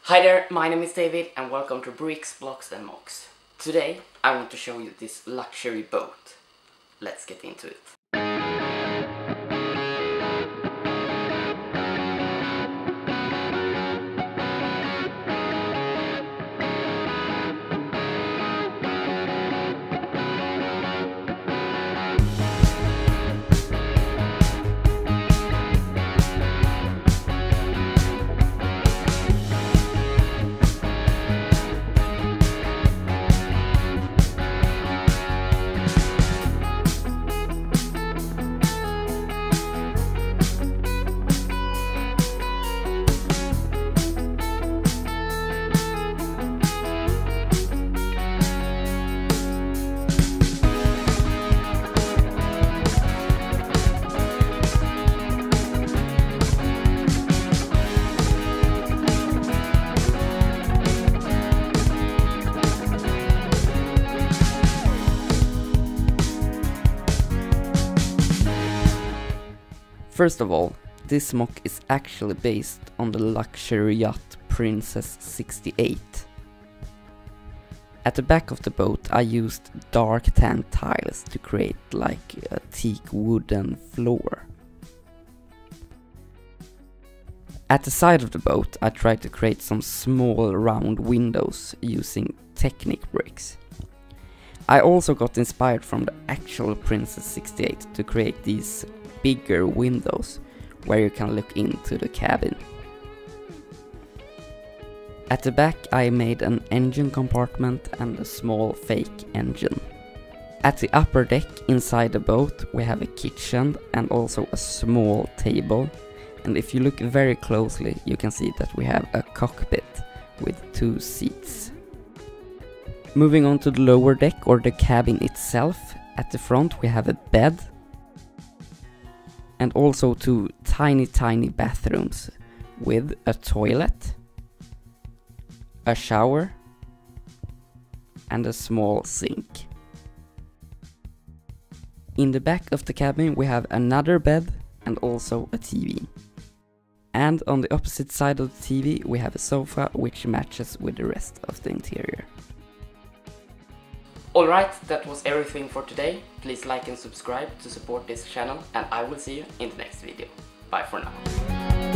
Hi there, my name is David and welcome to Bricks, Blocks and MOCs. Today I want to show you this luxury boat. Let's get into it. First of all, this MOC is actually based on the luxury yacht Princess 68. At the back of the boat I used dark tan tiles to create like a teak wooden floor. At the side of the boat I tried to create some small round windows using Technic bricks. I also got inspired from the actual Princess 68 to create these bigger windows where you can look into the cabin. At the back I made an engine compartment and a small fake engine. At the upper deck inside the boat we have a kitchen and also a small table, and if you look very closely you can see that we have a cockpit with 2 seats. Moving on to the lower deck or the cabin itself, at the front we have a bed and also 2 tiny bathrooms with a toilet, a shower and a small sink. In the back of the cabin we have another bed and also a TV. And on the opposite side of the TV we have a sofa which matches with the rest of the interior. Alright, that was everything for today. Please like and subscribe to support this channel and I will see you in the next video. Bye for now.